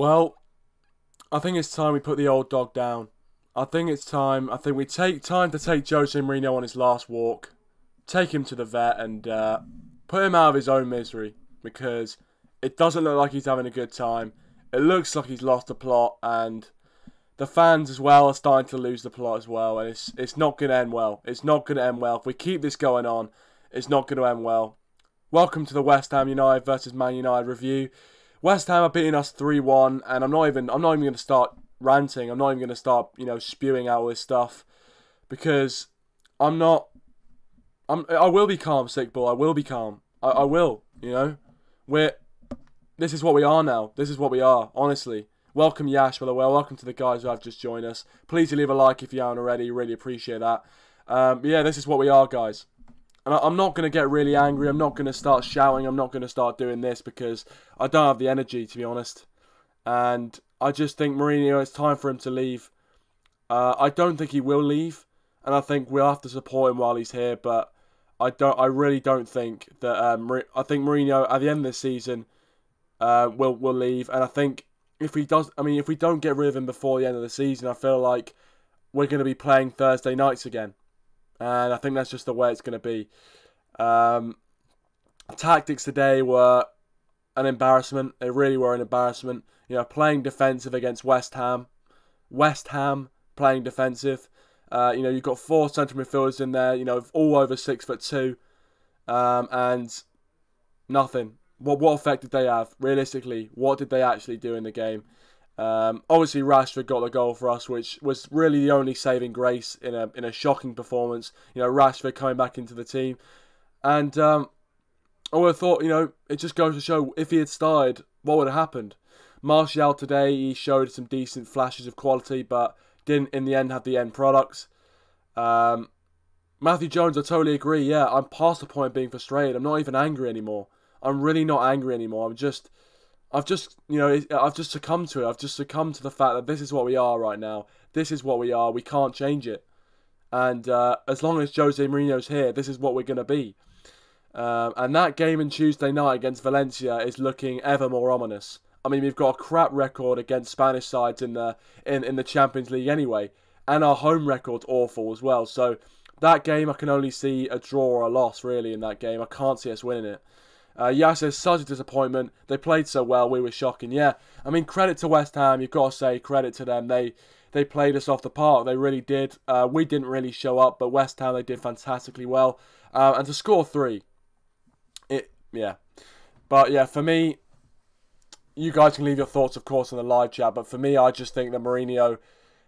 Well, I think it's time we put the old dog down. I think it's time. I think we take time to take Jose Mourinho on his last walk, take him to the vet, and put him out of his own misery, because it doesn't look like he's having a good time. It looks like he's lost the plot, and the fans as well are starting to lose the plot as well, and it's not going to end well. It's not going to end well. If we keep this going on, it's not going to end well. Welcome to the West Ham United versus Man United review. West Ham are beating us 3-1, and I'm not even going to start ranting. I'm not even going to start, spewing out all this stuff, because I will be calm, sick ball. I will be calm. I will. This is what we are now. This is what we are. Honestly. Welcome Yash, by the way. Welcome to the guys who have just joined us. Please do leave a like if you haven't already. Really appreciate that. Yeah, this is what we are, guys. And I'm not going to get really angry. I'm not going to start shouting. I'm not going to start doing this because I don't have the energy, to be honest. And I just think Mourinho, it's time for him to leave. I don't think he will leave. And I think we'll have to support him while he's here. But I really don't think that... I think Mourinho, at the end of the season, will leave. And I think if he does... if we don't get rid of him before the end of the season, I feel like we're going to be playing Thursday nights again. And I think that's just the way it's going to be. Tactics today were an embarrassment. They really were an embarrassment. Playing defensive against West Ham. West Ham playing defensive. You've got 4 central midfielders in there, all over 6'2", and nothing. What effect did they have? Realistically, what did they actually do in the game? Obviously, Rashford got the goal for us, which was really the only saving grace in a shocking performance. Rashford coming back into the team, and I would have thought, it just goes to show if he had started, what would have happened. Martial today, he showed some decent flashes of quality, but didn't in the end have the end products. Matthew Jones, I totally agree. Yeah, I'm past the point of being frustrated. I'm not even angry anymore. I'm really not angry anymore. I've just succumbed to it. I've just succumbed to the fact that this is what we are right now. This is what we are. We can't change it. And as long as Jose Mourinho's here, this is what we're going to be. And that game on Tuesday night against Valencia is looking ever more ominous. We've got a crap record against Spanish sides in the Champions League anyway. And our home record's awful as well. So that game, I can only see a draw or a loss, really, in that game. I can't see us winning it. Yas is such a disappointment. They played so well. We were shocking. Yeah, credit to West Ham. You've got to say credit to them. They played us off the park. They really did. We didn't really show up, but West Ham, they did fantastically well. And to score 3, yeah. But yeah, for me, you guys can leave your thoughts, of course, in the live chat. But for me, I just think that Mourinho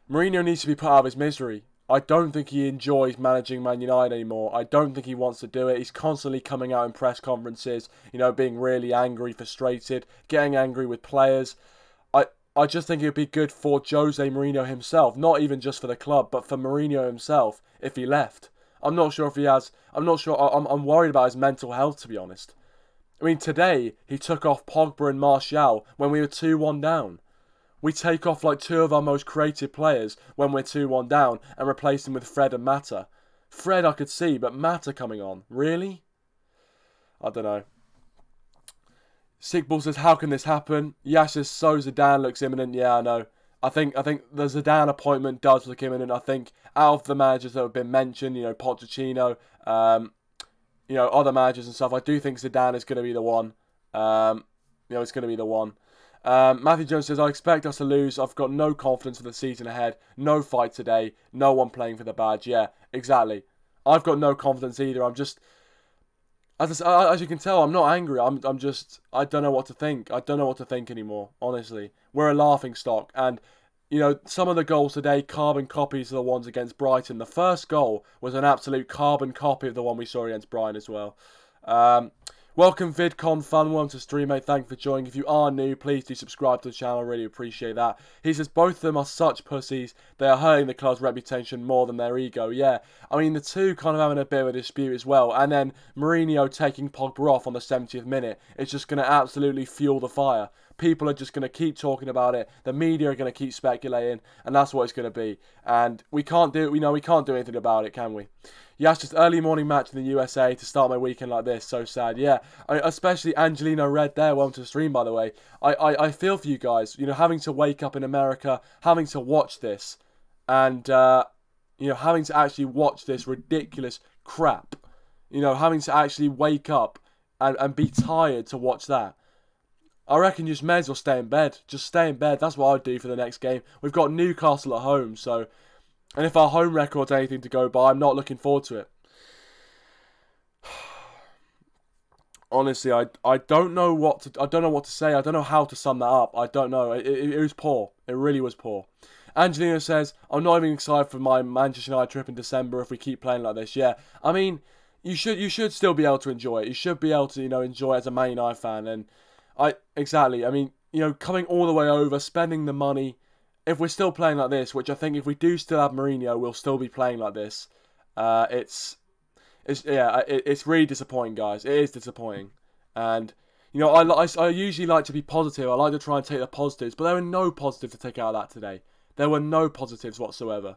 needs to be put out of his misery. I don't think he enjoys managing Man United anymore. I don't think he wants to do it. He's constantly coming out in press conferences, being really angry, frustrated, getting angry with players. I just think it would be good for Jose Mourinho himself, not even just for the club, but for Mourinho himself if he left. I'm not sure if he has. I'm not sure. I'm worried about his mental health, to be honest. Today he took off Pogba and Martial when we were 2-1 down. We take off like 2 of our most creative players when we're 2-1 down and replace them with Fred and Mata. Fred I could see, but Mata coming on. Really? I don't know. Sickball says, how can this happen? Yash says, so Zidane looks imminent. Yeah, I know. I think the Zidane appointment does look imminent. I think out of the managers that have been mentioned, Pochettino, other managers and stuff, I do think Zidane is going to be the one. It's going to be the one. Matthew Jones says, I expect us to lose. I've got no confidence for the season ahead. No fight today. No one playing for the badge. Yeah, exactly. I've got no confidence either. I'm just... As you can tell, I'm not angry. I'm just... I don't know what to think. I don't know what to think anymore, honestly. We're a laughing stock. And, some of the goals today, carbon copies of the ones against Brighton. The first goal was an absolute carbon copy of the one we saw against Brighton as well. Welcome VidCon Fun, welcome to stream, mate. Thank you for joining. If you are new, please do subscribe to the channel. I really appreciate that. He says both of them are such pussies. They are hurting the club's reputation more than their ego. Yeah, the two kind of having a bit of a dispute as well. And then Mourinho taking Pogba off on the 70th minute. It's just going to absolutely fuel the fire. People are just going to keep talking about it. The media are going to keep speculating, and that's what it's going to be. And we can't do we can't do anything about it, can we? Yes, just early morning match in the USA to start my weekend like this. So sad. Yeah, especially Angelino Red there. Welcome to the stream, by the way. I feel for you guys. You know, having to wake up in America, having to watch this, and you know, having to actually watch this ridiculous crap. You know, having to actually wake up and be tired to watch that. I reckon you just may as well stay in bed. Just stay in bed. That's what I'd do for the next game. We've got Newcastle at home, so... And if our home record's anything to go by, I'm not looking forward to it. Honestly, I don't know what to say. I don't know how to sum that up. I don't know. It was poor. It really was poor. Angelino says, I'm not even excited for my Manchester United trip in December if we keep playing like this. Yeah, I mean, you should still be able to enjoy it. You should be able to, you know, enjoy it as a Man United fan. And exactly. I mean, you know, coming all the way over, spending the money. If we're still playing like this, which I think if we do still have Mourinho, we'll still be playing like this. It's really disappointing, guys. It is disappointing. And, you know, I usually like to be positive. I like to try and take the positives. But there were no positives to take out of that today. There were no positives whatsoever.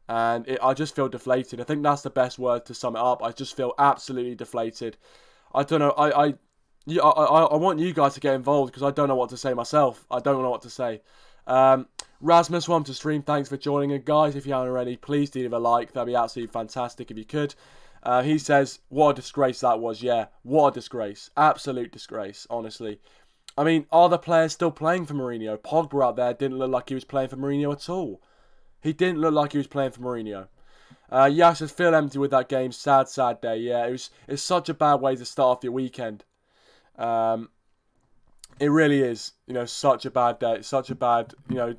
And I just feel deflated. I think that's the best word to sum it up. I just feel absolutely deflated. I don't know. I want you guys to get involved because I don't know what to say myself. I don't know what to say. Rasmus, welcome to stream. Thanks for joining. And guys, if you haven't already, please do leave a like. That'd be absolutely fantastic if you could. He says, what a disgrace that was. Yeah, what a disgrace. Absolute disgrace, honestly. I mean, are the players still playing for Mourinho? Pogba out there didn't look like he was playing for Mourinho at all. He didn't look like he was playing for Mourinho. Yeah, I just feel empty with that game. Sad, sad day. Yeah, it's such a bad way to start off your weekend. It really is, you know, such a bad day. Such a bad, you know,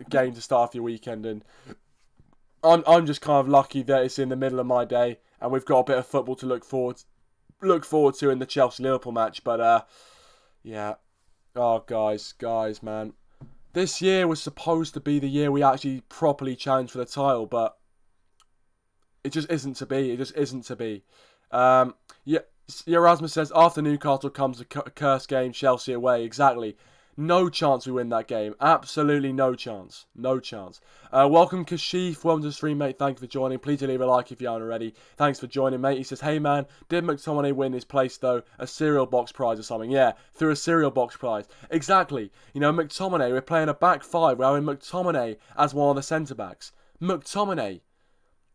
game to start off your weekend. And I'm just kind of lucky that it's in the middle of my day and we've got a bit of football to look forward to in the Chelsea-Liverpool match. But, yeah. Oh, guys, man. This year was supposed to be the year we actually properly challenge for the title, but it just isn't to be. It just isn't to be. Yeah, Erasmus says, after Newcastle comes a cursed game, Chelsea away. Exactly. No chance we win that game. Absolutely no chance. No chance. Welcome, Kashif. Welcome to the stream, mate. Thank you for joining. Please do leave a like if you aren't already. Thanks for joining, mate. He says, hey, man, did McTominay win his place, though? A cereal box prize or something? Yeah, through a cereal box prize. Exactly. You know, McTominay, we're playing a back five. We're having McTominay as one of the centre-backs. McTominay.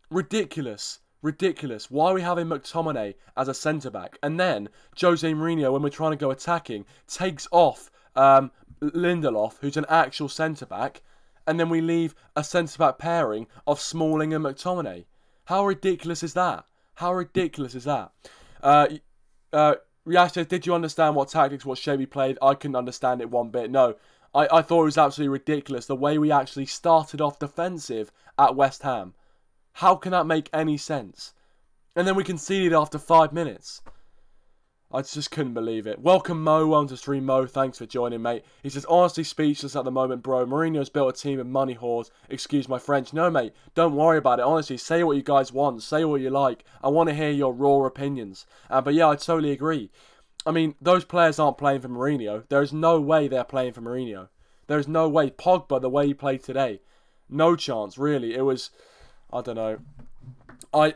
Ridiculous. Ridiculous. Why are we having McTominay as a centre-back? And then Jose Mourinho, when we're trying to go attacking, takes off Lindelof, who's an actual centre-back, and then we leave a centre-back pairing of Smalling and McTominay. How ridiculous is that? How ridiculous is that? Riash says, did you understand what tactics, what shape we played? I couldn't understand it one bit. No, I thought it was absolutely ridiculous the way we actually started off defensive at West Ham. How can that make any sense? And then we conceded after 5 minutes. I just couldn't believe it. Welcome, Mo. Welcome to stream, Mo. Thanks for joining, mate. He says, honestly speechless at the moment, bro. Mourinho's built a team of money whores. Excuse my French. No, mate. Don't worry about it. Honestly, say what you guys want. Say what you like. I want to hear your raw opinions. But yeah, I totally agree. I mean, those players aren't playing for Mourinho. There is no way they're playing for Mourinho. There is no way. Pogba, the way he played today. No chance, really. It was... I don't know. I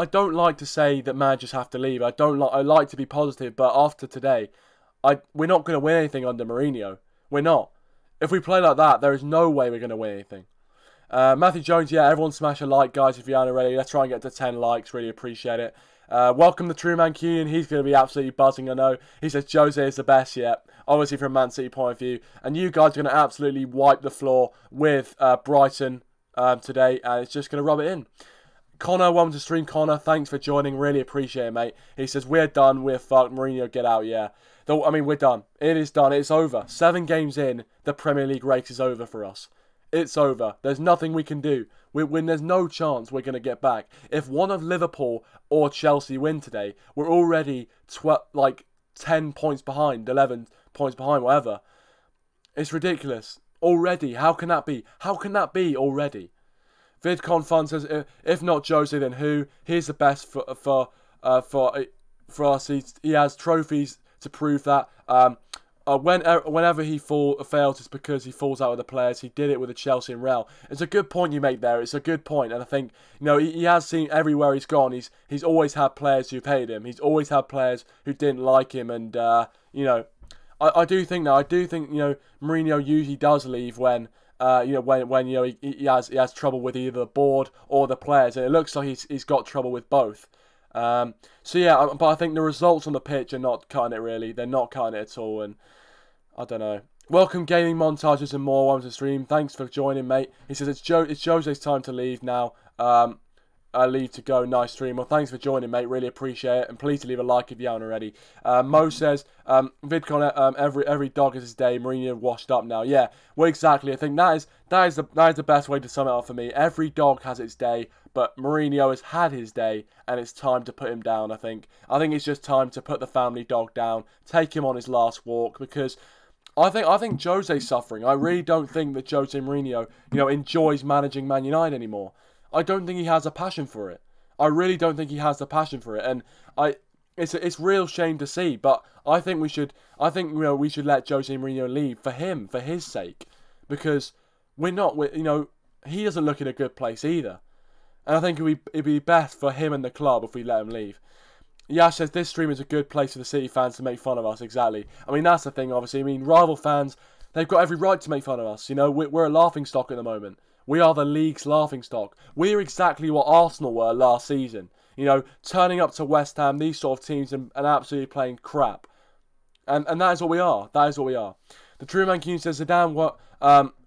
don't like to say that managers have to leave. I like to be positive, but after today, we're not going to win anything under Mourinho. We're not. If we play like that, there is no way we're going to win anything. Matthew Jones, yeah, everyone smash a like, guys, if you aren't already. Let's try and get to 10 likes. Really appreciate it. Welcome to True Man Cunion. He's going to be absolutely buzzing, I know. He says Jose is the best yet. Obviously from a Man City point of view. And you guys are going to absolutely wipe the floor with Brighton today, and it's just going to rub it in. Connor, welcome to stream, Connor. Thanks for joining. Really appreciate it, mate. He says, we're done. We're fucked. Mourinho, get out. Yeah. I mean, we're done. It is done. It's over. 7 games in, the Premier League race is over for us. It's over. There's nothing we can do. When there's no chance we're going to get back. If one of Liverpool or Chelsea win today, we're already 10 points behind, 11 points behind, whatever. It's ridiculous. Already, how can that be? How can that be already? VidCon Fun says, if not Jose, then who? He's the best for us. He has trophies to prove that. Whenever he fails, it's because he falls out with the players. He did it with the Chelsea and Real. It's a good point you make there. It's a good point, and I think he has seen everywhere he's gone. He's always had players who've hated him. He's always had players who didn't like him, and I do think Mourinho usually does leave when he has trouble with either the board or the players, and it looks like he's got trouble with both. But I think the results on the pitch are not cutting it really. They're not cutting it at all, and I don't know. Welcome gaming montages and more. Welcome to stream. Thanks for joining, mate. He says it's Jose's time to leave now. Leave to go. Nice stream. Well, thanks for joining, mate. Really appreciate it, and please leave a like if you haven't already. Mo says VidCon every dog is his day. Mourinho washed up now. Yeah, well, exactly. I think that is the best way to sum it up for me. Every dog has its day, but Mourinho has had his day, and it's time to put him down. I think it's just time to put the family dog down, take him on his last walk, because I think Jose's suffering. I really don't think that Jose Mourinho enjoys managing Man United anymore. I don't think he has a passion for it. I really don't think he has the passion for it, and it's real shame to see. But I think we should let Jose Mourinho leave for his sake, because he doesn't look in a good place either, and I think it'd be best for him and the club if we let him leave. Yash says this stream is a good place for the City fans to make fun of us. Exactly. I mean, that's the thing. Obviously, I mean, rival fans, they've got every right to make fun of us. We're a laughingstock at the moment. We are the league's laughingstock. We're exactly what Arsenal were last season. Turning up to West Ham, these sort of teams, and absolutely playing crap. And that is what we are. That is what we are. The True Man Q says Zidane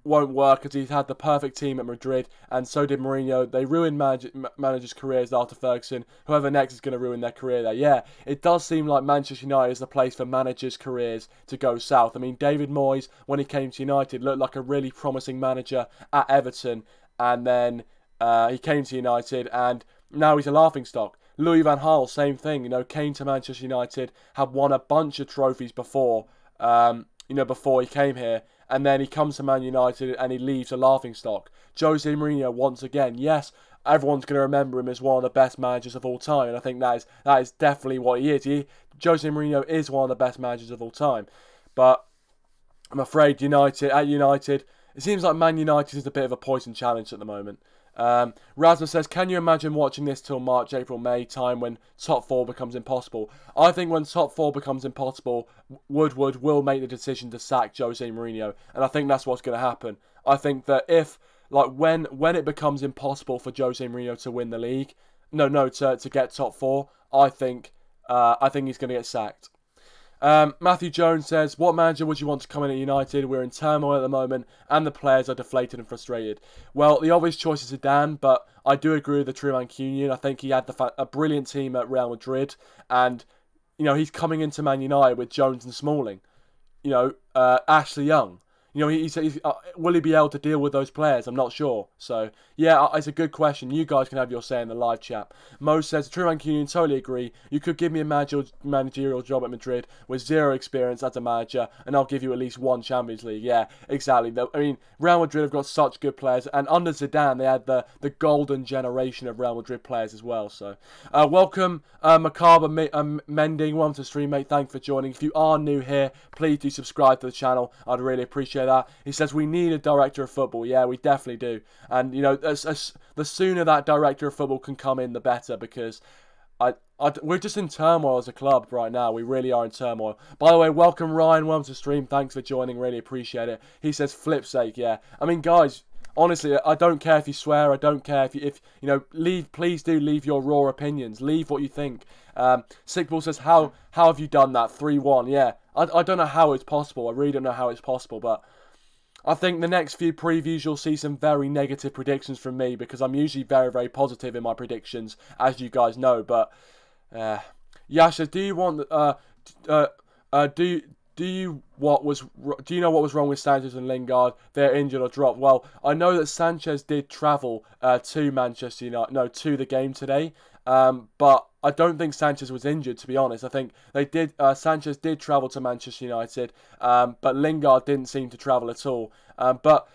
won't work because he's had the perfect team at Madrid, and so did Mourinho. They ruined managers' careers after Ferguson. Whoever next is going to ruin their career there. Yeah, it does seem like Manchester United is the place for managers' careers to go south. I mean, David Moyes, when he came to United, looked like a really promising manager at Everton, and then he came to United, and now he's a laughingstock. Louis van Gaal, same thing. Came to Manchester United, had won a bunch of trophies before he came here, and then he comes to Man United and he leaves a laughingstock. Jose Mourinho, once again, yes, everyone's going to remember him as one of the best managers of all time, and I think that is definitely what he is. Jose Mourinho is one of the best managers of all time, but I'm afraid at United, it seems like Man United is a bit of a poison challenge at the moment. Rasmus says, can you imagine watching this till March, April, May time when top 4 becomes impossible? I think when top 4 becomes impossible, Woodward will make the decision to sack Jose Mourinho, and I think that's what's going to happen. I think that when it becomes impossible for Jose Mourinho to win the league, to get top 4, I think he's going to get sacked. Matthew Jones says, what manager would you want to come in at United? We're in turmoil at the moment and the players are deflated and frustrated. Well, the obvious choice is Zidane, but I do agree with the True Man Union. I think he had a brilliant team at Real Madrid, and he's coming into Man United with Jones and Smalling, Ashley Young. Will he be able to deal with those players? I'm not sure. So, yeah, it's a good question. You guys can have your say in the live chat. Mo says, True Man Union, totally agree. You could give me a managerial job at Madrid with zero experience as a manager, and I'll give you at least one Champions League. Yeah, exactly. I mean, Real Madrid have got such good players, and under Zidane, they had the golden generation of Real Madrid players as well. So, welcome, Macabre Mending. Welcome to the stream, mate. Thanks for joining. If you are new here, please do subscribe to the channel. I'd really appreciate that. He says we need a director of football. Yeah, we definitely do. And the sooner that director of football can come in, the better, because we're just in turmoil as a club right now. We really are in turmoil. By the way, welcome Ryan. Welcome to the stream. Thanks for joining. Really appreciate it. He says flip's sake. Yeah. I mean, guys, honestly, I don't care if you swear. I don't care if leave. Please do leave your raw opinions. Leave what you think. Sickball says, how have you done that? 3-1. Yeah. I don't know how it's possible. I really don't know how it's possible, but I think the next few previews you'll see some very negative predictions from me, because I'm usually very, very positive in my predictions, as you guys know. But Yasha, do you want do you know what was wrong with Sanchez and Lingard? They're injured or dropped. Well, I know that Sanchez did travel to Manchester United, to the game today. But I don't think Sanchez was injured, to be honest. I think Sanchez did travel to Manchester United, but Lingard didn't seem to travel at all. But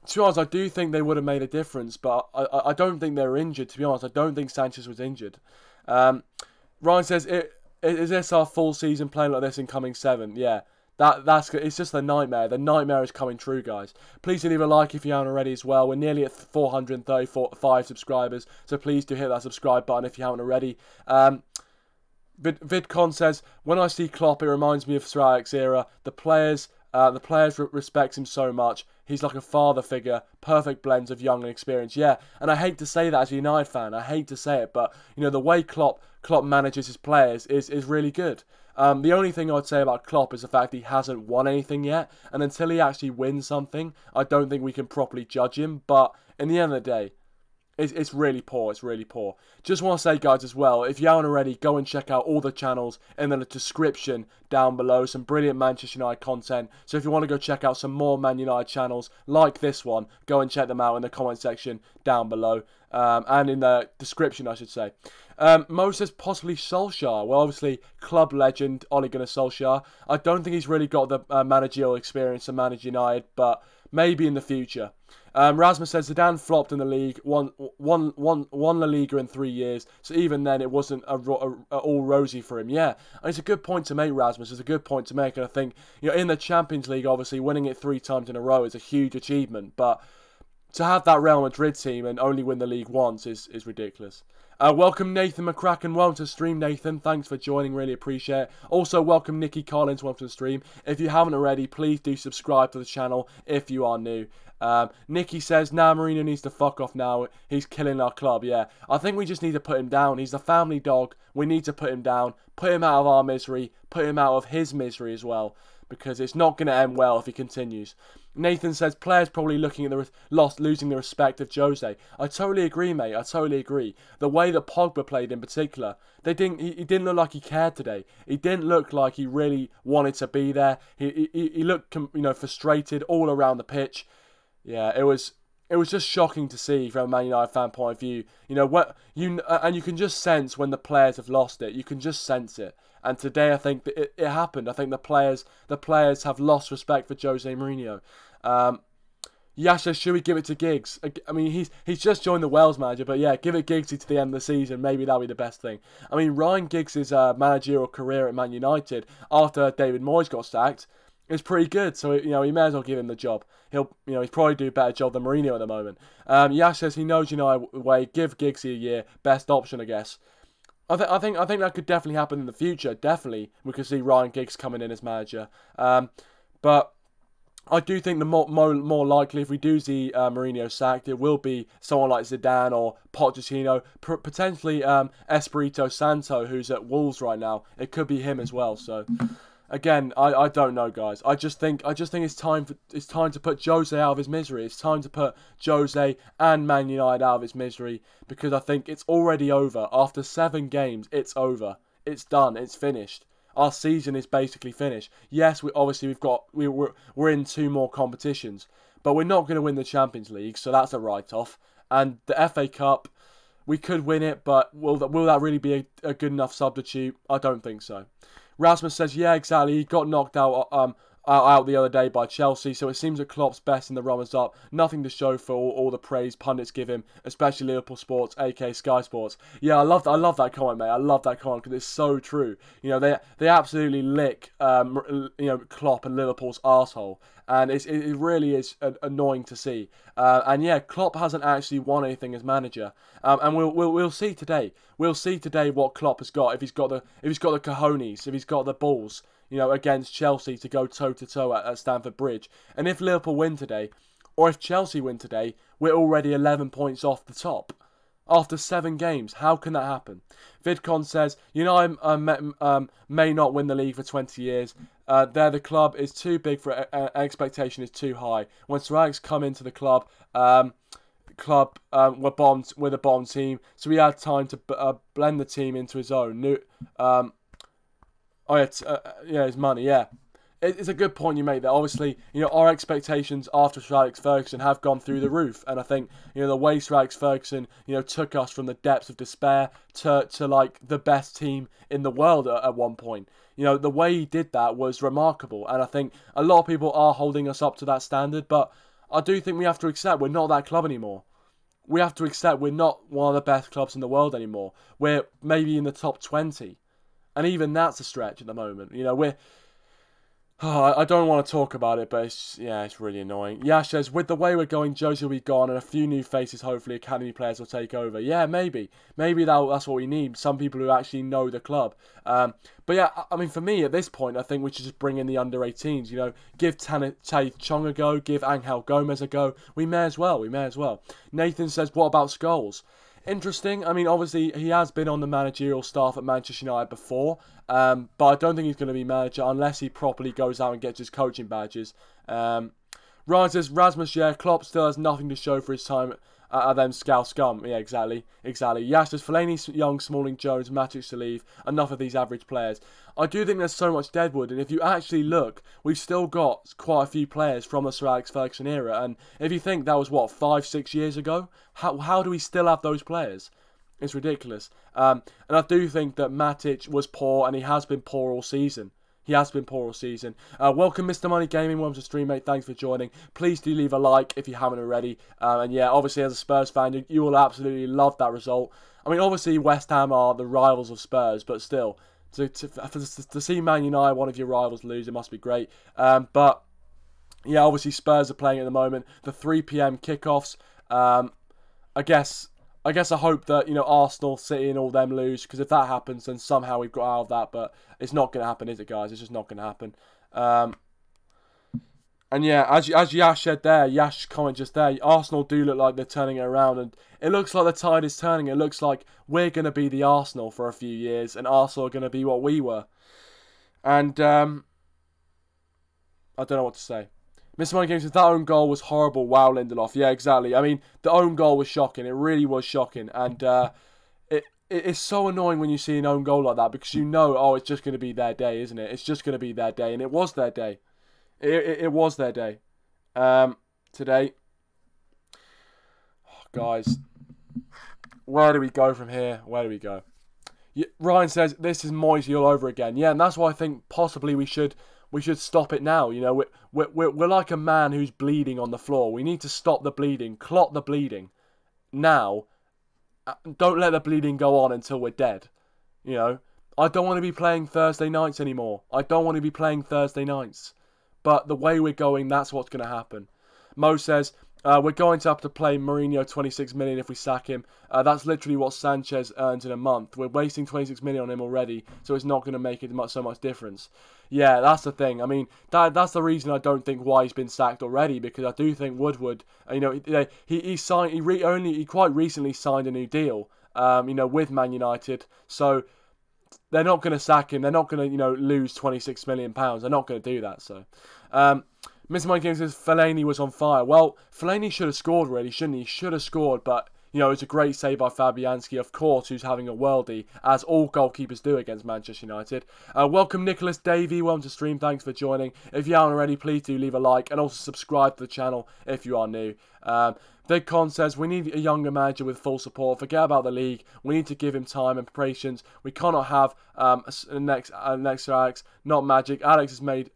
to be honest, I do think they would have made a difference, but I don't think they were injured, to be honest. I don't think Sanchez was injured. Ryan says, Is this our full season playing like this in coming 7? Yeah. It's just the nightmare. The nightmare is coming true, guys. Please do leave a like if you haven't already as well. We're nearly at 435 subscribers, so please do hit that subscribe button if you haven't already. VidCon says, when I see Klopp, it reminds me of Sir Alex era. The players respect him so much. He's like a father figure, perfect blends of young and experience. Yeah, and I hate to say that as a United fan. I hate to say it, but you know the way Klopp manages his players is really good. The only thing I'd say about Klopp is the fact he hasn't won anything yet, and until he actually wins something, I don't think we can properly judge him. But in the end of the day, it's really poor. It's really poor. Just want to say, guys, as well, if you haven't already, go and check out all the channels in the description down below. Some brilliant Manchester United content. So if you want to go check out some more Man United channels like this one, go and check them out in the comment section down below. And in the description, I should say. Mo says possibly Solskjaer. Well, obviously, club legend Ole Gunnar Solskjaer. I don't think he's really got the managerial experience to manage United, but maybe in the future. Rasmus says Zidane flopped in the league, won La Liga in 3 years, so even then it wasn't all rosy for him. Yeah, and it's a good point to make, Rasmus. It's a good point to make, and I think in the Champions League, obviously winning it 3 times in a row is a huge achievement, but to have that Real Madrid team and only win the league once is ridiculous. Welcome Nathan McCracken, welcome to the stream, Nathan. Thanks for joining, really appreciate it. Also, welcome Nikki Collins, welcome to the stream. If you haven't already, please do subscribe to the channel if you are new. Nikki says, nah, Mourinho needs to fuck off now. He's killing our club. Yeah, I think we just need to put him down. He's a family dog. We need to put him down, put him out of our misery, put him out of his misery as well, because it's not going to end well if he continues. Nathan says, players probably looking at losing the respect of Jose. I totally agree, mate. I totally agree. The way that Pogba played in particular, he didn't look like he cared today. He didn't look like he really wanted to be there. He looked, frustrated all around the pitch. Yeah, it was just shocking to see from a Man United fan point of view. And you can just sense when the players have lost it. You can just sense it. And today, I think that it happened. I think the players have lost respect for Jose Mourinho. Yash says, should we give it to Giggs? I mean, he's just joined the Wales manager, but yeah, give it Giggsy to the end of the season. Maybe that'll be the best thing. I mean, Ryan Giggs' managerial career at Man United after David Moyes got sacked is pretty good. So he may as well give him the job. He'll probably do a better job than Mourinho at the moment. Yash says he knows United way. Give Giggsy a year, best option, I guess. I think that could definitely happen in the future. Definitely, we could see Ryan Giggs coming in as manager. But I do think the more likely, if we do see Mourinho sacked, it will be someone like Zidane or Pochettino, potentially Espirito Santo, who's at Wolves right now. It could be him as well. So again, I don't know, guys. I just think it's time to put Jose out of his misery. It's time to put Jose and Man United out of his misery, because I think it's already over. After 7 games, it's over. It's done. It's finished. Our season is basically finished. Yes, we're in 2 more competitions, but we're not going to win the Champions League, so that's a write-off. And the FA Cup, we could win it, but will that really be a good enough substitute? I don't think so. Rasmus says, yeah, exactly. He got knocked out the other day by Chelsea, so it seems that Klopp's best in the runners up. Nothing to show for all the praise pundits give him, especially Liverpool Sports, aka Sky Sports. Yeah, I love that comment, mate. I love that comment because it's so true. They absolutely lick Klopp and Liverpool's arsehole, and it really is annoying to see. And yeah, Klopp hasn't actually won anything as manager. And we'll see today. We'll see today what Klopp has got, if he's got the cojones, if he's got the balls, against Chelsea to go toe-to-toe at Stamford Bridge. And if Liverpool win today, or if Chelsea win today, we're already 11 points off the top. After 7 games, how can that happen? VidCon says, I may not win the league for 20 years. The club is too big for expectation is too high. When Sir Alex come into the club, we're the bottom team, so he had time to blend the team into his own. His money, yeah. It's a good point you make there. Obviously, our expectations after Sir Alex Ferguson have gone through the roof. And I think, the way Sir Alex Ferguson, took us from the depths of despair to like the best team in the world at one point. The way he did that was remarkable. And I think a lot of people are holding us up to that standard. But I do think we have to accept we're not that club anymore. We have to accept we're not one of the best clubs in the world anymore. We're maybe in the top 20. And even that's a stretch at the moment. You know, we're... Oh, I don't want to talk about it, but it's really annoying. Yash says, with the way we're going, Jose will be gone, and a few new faces, hopefully academy players will take over. Yeah, maybe. Maybe that's what we need. Some people who actually know the club. But yeah, I mean, for me, at this point, I think we should just bring in the under-18s. You know, give Taith Chong a go, give Angel Gomez a go. We may as well. Nathan says, what about Scholes? Interesting. I mean, obviously, he has been on the managerial staff at Manchester United before, but I don't think he's going to be manager unless he properly goes out and gets his coaching badges. Ryan says, Rasmus, yeah, Klopp still has nothing to show for his time at them Scouse scum. Yeah, exactly. Yash says, Fellaini, Young, Smalling, Jones, Matic to leave. Enough of these average players. I do think there's so much deadwood, and if you actually look, we've still got quite a few players from the Sir Alex Ferguson era, and if you think that was, what, 5-6 years ago? How do we still have those players? It's ridiculous. And I do think that Matic was poor, and he has been poor all season. Welcome, Mr. Money Gaming. Welcome to stream, mate. Thanks for joining. Please do leave a like if you haven't already. And yeah, obviously, as a Spurs fan, you will absolutely love that result. I mean, obviously, West Ham are the rivals of Spurs, but still, to see Man United, one of your rivals, lose, it must be great. But yeah, obviously, Spurs are playing at the moment. The 3 PM kickoffs. I guess I hope that, you know, Arsenal, City and all them lose, because if that happens, then somehow we've got out of that, but it's not going to happen, is it, guys? It's just not going to happen. And yeah, as Yash said there, Yash comment just there, Arsenal do look like they're turning it around, and it looks like the tide is turning. It looks like we're going to be the Arsenal for a few years, and Arsenal are going to be what we were. And I don't know what to say. Mr. Money Games says, that own goal was horrible. Wow, Lindelof. Yeah, exactly. I mean, the own goal was shocking. It really was shocking. And it's so annoying when you see an own goal like that, because you know, oh, it's just going to be their day, isn't it? It's just going to be their day. And it was their day. It was their day. Today. Oh, guys. Where do we go from here? Where do we go? Ryan says, this is Moisey all over again. Yeah, and that's why I think possibly we should stop it now. You know, we're like a man who's bleeding on the floor. We need to stop the bleeding, clot the bleeding now. Don't let the bleeding go on until we're dead. You know, I don't want to be playing Thursday nights anymore. But the way we're going, that's what's going to happen. Mo says, we're going to have to play Mourinho 26 million if we sack him. That's literally what Sanchez earns in a month. We're wasting 26 million on him already, so it's not going to make it so much difference. Yeah, that's the thing. I mean, that's the reason I don't think why he's been sacked already, because I do think Woodward, you know, he quite recently signed a new deal, you know, with Man United. So they're not going to sack him. They're not going to, you know, lose £26 million. They're not going to do that. So, Mr. Mike King says Fellaini was on fire. Well, Fellaini should have scored, really, shouldn't he? He should have scored, but, you know, it's a great save by Fabianski, of course, who's having a worldie, as all goalkeepers do against Manchester United. Welcome, Nicholas Davey. Welcome to stream. Thanks for joining. If you haven't already, please do leave a like, and also subscribe to the channel if you are new. Big Con says, we need a younger manager with full support. Forget about the league. We need to give him time and patience. We cannot have next Alex, not Magic. Alex has made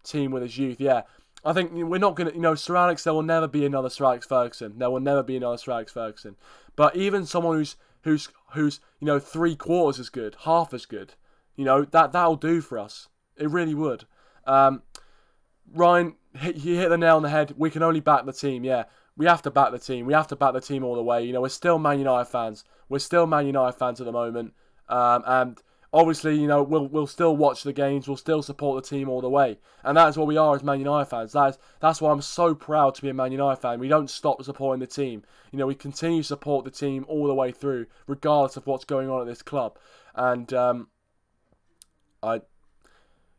team with his youth. Yeah, I think we're not going to, you know, Sir Alex, there will never be another Sir Alex Ferguson. There will never be another Sir Alex Ferguson. But even someone who's you know, 3/4 as good, half as good, you know, that'll do for us. It really would. Ryan, he hit the nail on the head. We can only back the team. Yeah. We have to back the team. We have to back the team all the way. You know, we're still Man United fans. We're still Man United fans at the moment. And obviously, you know, we'll still watch the games. We'll still support the team all the way. And that's what we are as Man United fans. That's why I'm so proud to be a Man United fan. We don't stop supporting the team. You know, we continue to support the team all the way through, regardless of what's going on at this club. And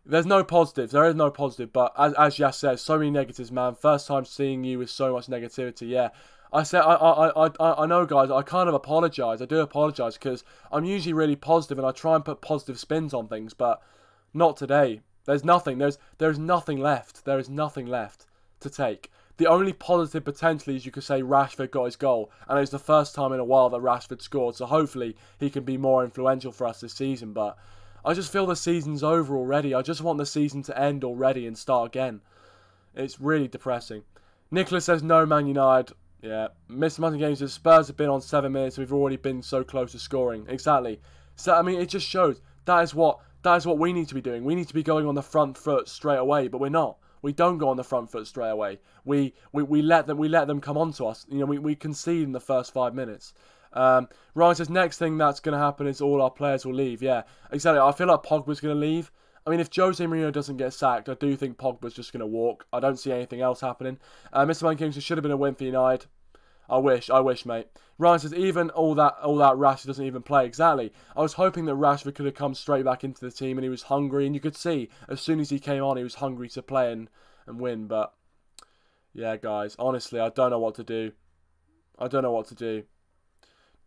there's no positives. There is no positive. But as Jas says, so many negatives, man. First time seeing you with so much negativity. Yeah, I know, guys. I kind of apologise. I do apologise, because I'm usually really positive and I try and put positive spins on things, but not today. There's nothing. There's nothing left. There is nothing left to take. The only positive potentially is you could say Rashford got his goal, and it's the first time in a while that Rashford scored. So hopefully he can be more influential for us this season. But I just feel the season's over already. I just want the season to end already and start again. It's really depressing. Nicholas says, no, Man United. Yeah. Mr. Mountain Games says, Spurs have been on 7 minutes. We've already been so close to scoring. Exactly. So, I mean, it just shows. That is what we need to be doing. We need to be going on the front foot straight away, but we're not. We don't go on the front foot straight away. We let them come onto us. You know, we concede in the first 5 minutes. Ryan says next thing that's going to happen is all our players will leave. Yeah, exactly. I feel like Pogba's going to leave. I mean, if Jose Mourinho doesn't get sacked, I do think Pogba's just going to walk. I don't see anything else happening. Mr. Man King says should have been a win for United. I wish, mate. Ryan says even all that Rashford doesn't even play. Exactly. I was hoping that Rashford could have come straight back into the team and he was hungry, and you could see as soon as he came on he was hungry to play and win. But yeah, guys, honestly, I don't know what to do.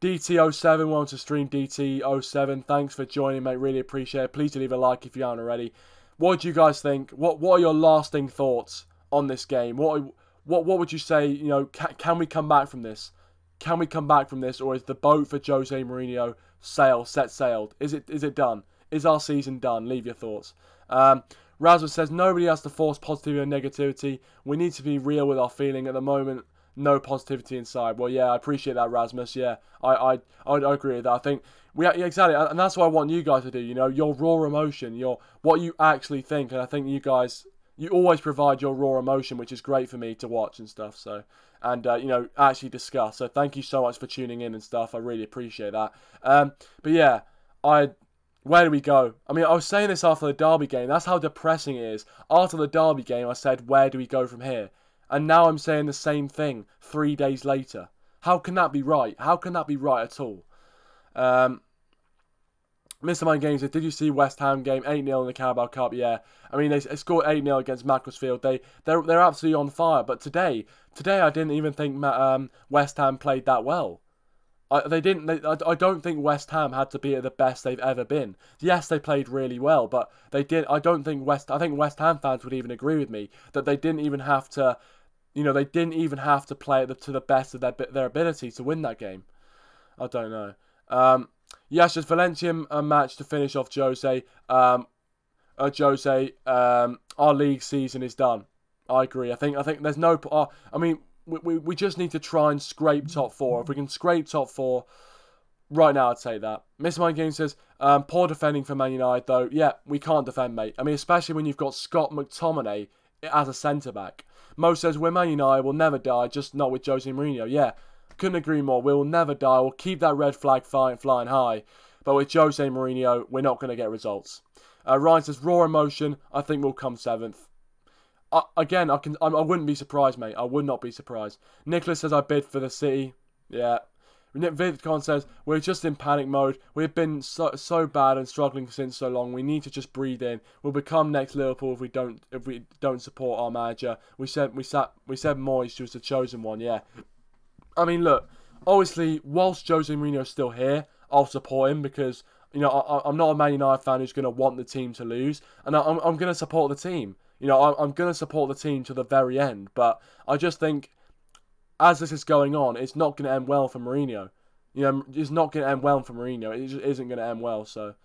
DT07 wants to stream. DT07, thanks for joining, mate. Really appreciate it. Please do leave a like if you aren't already. What do you guys think? What are your lasting thoughts on this game? What would you say? You know, can we come back from this? Can we come back from this, or is the boat for Jose Mourinho set sailed? Is it done? Is our season done? Leave your thoughts. Rasmus says nobody has to force positivity or negativity. We need to be real with our feeling at the moment. No positivity inside. Well, yeah, I appreciate that, Rasmus. Yeah, I agree with that. I think exactly, and that's what I want you guys to do. You know, your raw emotion, what you actually think, and I think you guys. You always provide your raw emotion, which is great for me to watch and stuff. So, and you know, actually discuss. So, thank you so much for tuning in and stuff. I really appreciate that. But yeah, where do we go? I mean, I was saying this after the Derby game. That's how depressing it is. After the Derby game, I said, where do we go from here? And now I'm saying the same thing 3 days later. How can that be right? How can that be right at all? Mr. Mind Games said, did you see West Ham game 8-0 in the Carabao Cup? Yeah. I mean, they scored 8-0 against Macclesfield. They're absolutely on fire. But today I didn't even think West Ham played that well. I don't think West Ham had to be at the best they've ever been. Yes, they played really well, but they did. I think West Ham fans would even agree with me that they didn't even have to, you know, they didn't even have to play to the best of their ability to win that game. I don't know. Yes, just Valencia match to finish off Jose. Our league season is done. I agree. I think there's no. I mean, we just need to try and scrape top 4. If we can scrape top 4 right now, I'd say that. Mr. Mind Game says poor defending for Man United though. Yeah, we can't defend, mate. I mean, especially when you've got Scott McTominay as a centre back. Mo says we're Man United. We'll never die. Just not with Jose Mourinho. Yeah. Couldn't agree more. We'll never die. We'll keep that red flag flying high. But with Jose Mourinho, we're not going to get results. Ryan says, raw emotion. I think we'll come 7th. Again, I wouldn't be surprised, mate. I would not be surprised. Nicholas says, I bid for the City. Yeah. Vidcon says, we're just in panic mode. We've been so bad and struggling since so long. We need to just breathe in. We'll become next Liverpool if we don't support our manager. We said Moyes was the chosen one. Yeah. I mean, look, obviously, whilst Jose Mourinho's still here, I'll support him because, you know, I'm not a Man United fan who's going to want the team to lose. And I'm going to support the team. You know, I'm going to support the team to the very end. But I just think, as this is going on, it's not going to end well for Mourinho. You know, it's not going to end well for Mourinho. It just isn't going to end well. So,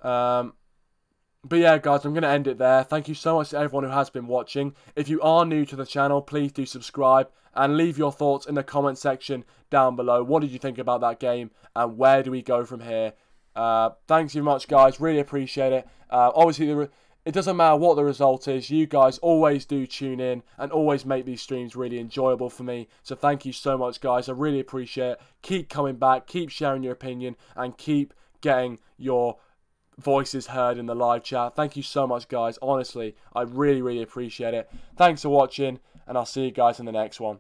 but yeah, guys, I'm going to end it there. Thank you so much to everyone who has been watching. If you are new to the channel, please do subscribe and leave your thoughts in the comment section down below. What did you think about that game and where do we go from here? Thanks very much, guys. Really appreciate it. Obviously, it doesn't matter what the result is. You guys always do tune in and always make these streams really enjoyable for me. So thank you so much, guys. I really appreciate it. Keep coming back. Keep sharing your opinion and keep getting your voices heard in the live chat. Thank you so much, guys. Honestly, I really appreciate it. Thanks for watching, and I'll see you guys in the next one.